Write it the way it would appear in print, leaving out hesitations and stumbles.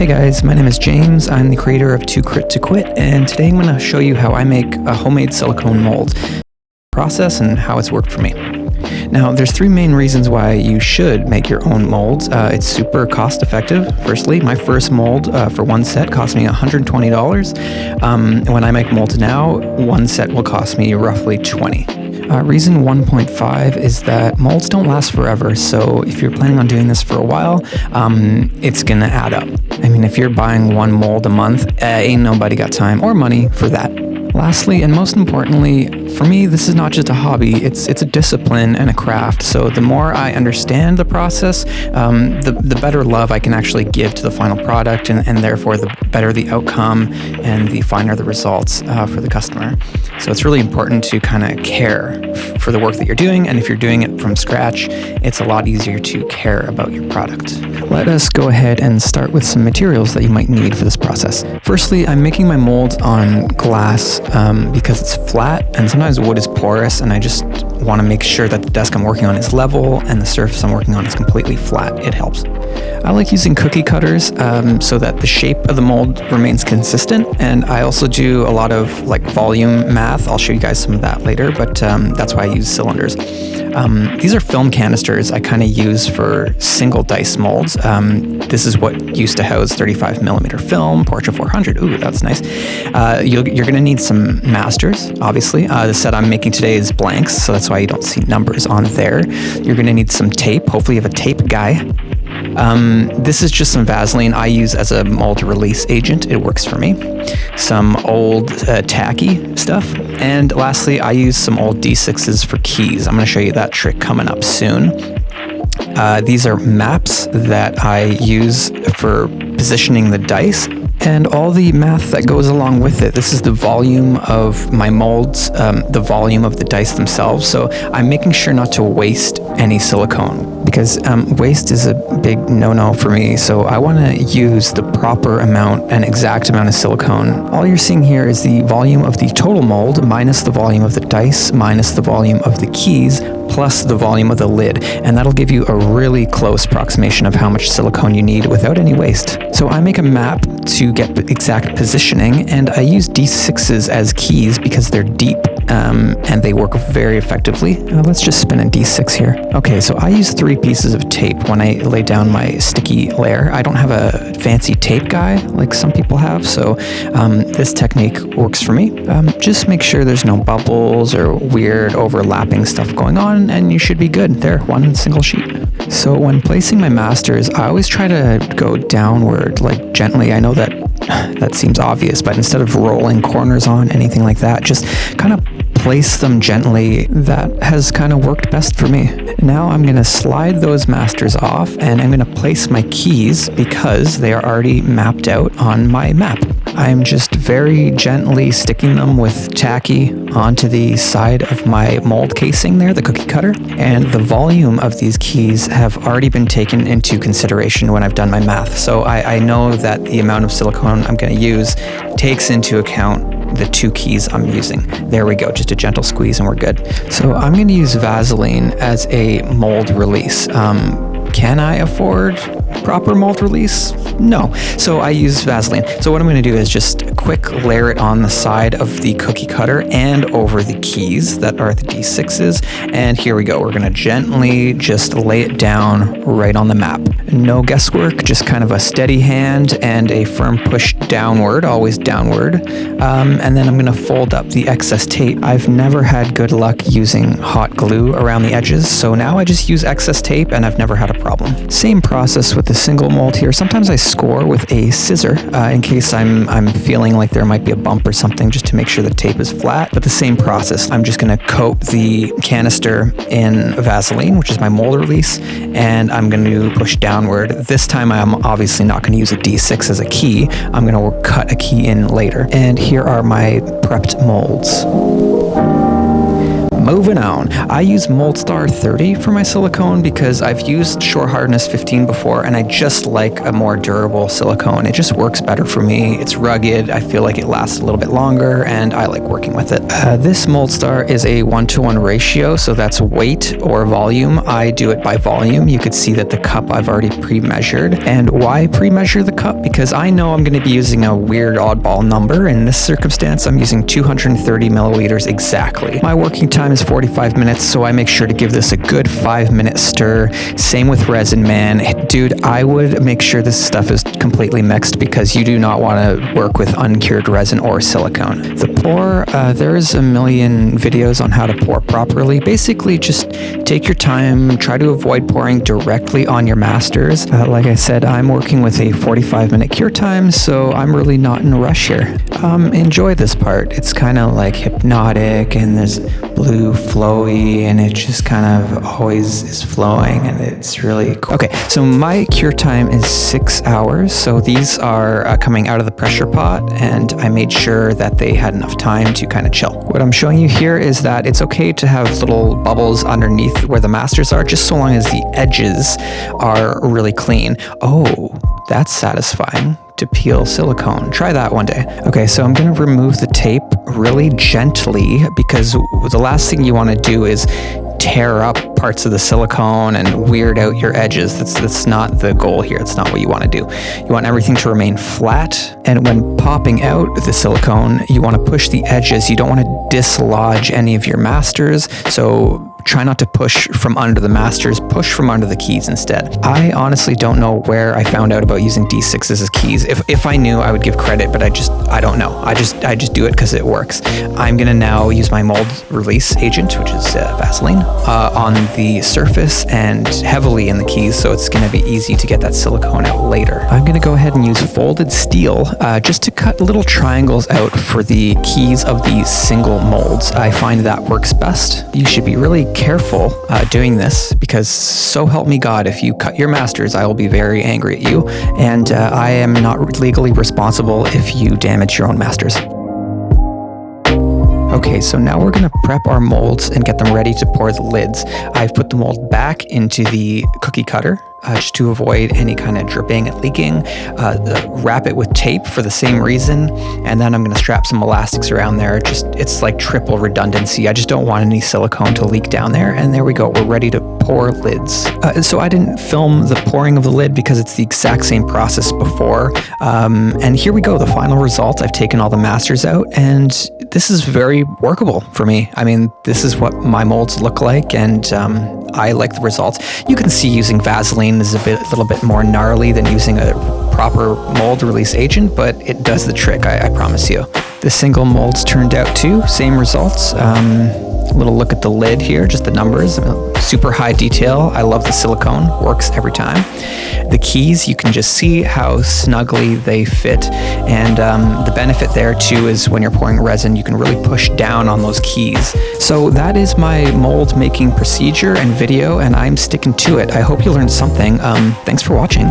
Hey guys, my name is James. I'm the creator of Too Crit to Quit, and today I'm going to show you how I make a homemade silicone mold process and how it's worked for me. Now, there's three main reasons why you should make your own molds. It's super cost effective. Firstly, my first mold for one set cost me $120. When I make molds now, one set will cost me roughly $20. Reason 1.5 is that molds don't last forever, so if you're planning on doing this for a while, it's gonna add up. I mean, if you're buying one mold a month, ain't nobody got time or money for that. Lastly, and most importantly, for me, this is not just a hobby, it's a discipline and a craft. So the more I understand the process, the better love I can actually give to the final product, and therefore the better the outcome and the finer the results for the customer. So it's really important to kind of care for the work that you're doing, and if you're doing it from scratch, it's a lot easier to care about your product. Let us go ahead and start with some materials that you might need for this process. Firstly, I'm making my molds on glass because it's flat, and sometimes wood is porous, and I just want to make sure that the desk I'm working on is level and the surface I'm working on is completely flat. It helps. I like using cookie cutters so that the shape of the mold remains consistent, and I also do a lot of like volume math. I'll show you guys some of that later, but that's why I use cylinders. These are film canisters I kind of use for single dice molds. This is what used to house 35mm film, Portra 400. Ooh, that's nice. You're going to need some masters, obviously. The set I'm making today is blanks, so that's why you don't see numbers on there. You're going to need some tape. Hopefully you have a tape guy. This is just some Vaseline I use as a mold release agent. It works for me. Some old tacky stuff. And lastly, I use some old D6s for keys. I'm going to show you that trick coming up soon. These are maps that I use for positioning the dice and all the math that goes along with it. This is the volume of my molds, the volume of the dice themselves. So I'm making sure not to waste any silicone because waste is a big no-no for me. So I want to use the proper amount and exact amount of silicone. All you're seeing here is the volume of the total mold minus the volume of the dice minus the volume of the keys plus the volume of the lid, and that'll give you a really close approximation of how much silicone you need without any waste. So I make a map to get exact positioning, and I use D6s as keys because they're deep and they work very effectively. Let's just spin a D6 here. Okay, so I use 3 pieces of tape when I lay down my sticky layer. I don't have a fancy tape guy like some people have, so this technique works for me. Just make sure there's no bubbles or weird overlapping stuff going on, and you should be good. There, one single sheet. So when placing my masters, I always try to go downward, like gently. I know that seems obvious, but instead of rolling corners on, anything like that, just kind of place them gently. That has kind of worked best for me. Now I'm going to slide those masters off, and I'm going to place my keys because they are already mapped out on my map. I'm just very gently sticking them with tacky onto the side of my mold casing there, the cookie cutter, and the volume of these keys have already been taken into consideration when I've done my math. So I know that the amount of silicone I'm going to use takes into account the 2 keys I'm using. There we go, just a gentle squeeze and we're good. So I'm going to use Vaseline as a mold release. Can I afford proper mold release? No. So I use Vaseline. So what I'm going to do is just quick layer it on the side of the cookie cutter and over the keys that are the D6s. And here we go. We're going to gently just lay it down right on the map. No guesswork, just kind of a steady hand and a firm push downward, always downward. And then I'm going to fold up the excess tape. I've never had good luck using hot glue around the edges, so now I just use excess tape and I've never had a problem. Same process with the single mold here. Sometimes I score with a scissor in case I'm feeling like there might be a bump or something, just to make sure the tape is flat. But the same process. I'm just going to coat the canister in Vaseline, which is my mold release, and I'm going to push downward. This time I'm obviously not going to use a D6 as a key. I'm going to cut a key in later. And here are my prepped molds. Moving on, I use MoldStar 30 for my silicone because I've used Shore Hardness 15 before, and I just like a more durable silicone. It just works better for me. It's rugged, I feel like it lasts a little bit longer, and I like working with it. This MoldStar is a 1-to-1 ratio, so that's weight or volume. I do it by volume. You could see that the cup I've already pre-measured. And why pre-measure the cup? Because I know I'm going to be using a weird oddball number. In this circumstance, I'm using 230 milliliters exactly. My working time is 45 minutes, so I make sure to give this a good 5-minute stir. Same with resin, man. Dude, I would make sure this stuff is completely mixed because you do not want to work with uncured resin or silicone. The pour, there's a million videos on how to pour properly. Basically, just take your time, try to avoid pouring directly on your masters. Like I said, I'm working with a 45-minute cure time, so I'm really not in a rush here. Enjoy this part. It's kind of like hypnotic, and there's blue flowy, and it just kind of always is flowing, and it's really cool. Okay, so my cure time is 6 hours, so these are coming out of the pressure pot, and I made sure that they had enough time to kind of chill. What I'm showing you here is that it's okay to have little bubbles underneath where the masters are, just so long as the edges are really clean. Oh, that's satisfying. To peel silicone. Try that one day. Okay, so I'm going to remove the tape really gently because the last thing you want to do is tear up parts of the silicone and weird out your edges. That's not the goal here. It's not what you want to do. You want everything to remain flat, and when popping out the silicone, you want to push the edges. You don't want to dislodge any of your masters, so try not to push from under the masters, push from under the keys instead. I honestly don't know where I found out about using D6s as keys. If I knew, I would give credit, but I don't know. I just do it because it works. I'm gonna now use my mold release agent, which is Vaseline, on the surface and heavily in the keys, so it's gonna be easy to get that silicone out later. I'm gonna go ahead and use folded steel just to cut little triangles out for the keys of these single molds. I find that works best. You should be really careful doing this because so help me God, if you cut your masters, I will be very angry at you, and I am not legally responsible if you damage your own masters. Okay, so now we're going to prep our molds and get them ready to pour the lids. I've put the mold back into the cookie cutter just to avoid any kind of dripping and leaking. Wrap it with tape for the same reason, and then I'm going to strap some elastics around there. It's like triple redundancy. I just don't want any silicone to leak down there, and there we go. We're ready to pour lids. So I didn't film the pouring of the lid because it's the exact same process before. And here we go, the final result. I've taken all the masters out, and this is very workable for me. I mean, this is what my molds look like, and I like the results. You can see using Vaseline is a little bit more gnarly than using a proper mold release agent, but it does the trick, I promise you. The single molds turned out too, same results. A little look at the lid here, just the numbers, super high detail. I love the silicone, works every time. The keys, you can just see how snugly they fit, and the benefit there too is when you're pouring resin, you can really push down on those keys. So that is my mold making procedure and video, and I'm sticking to it. I hope you learned something. Thanks for watching.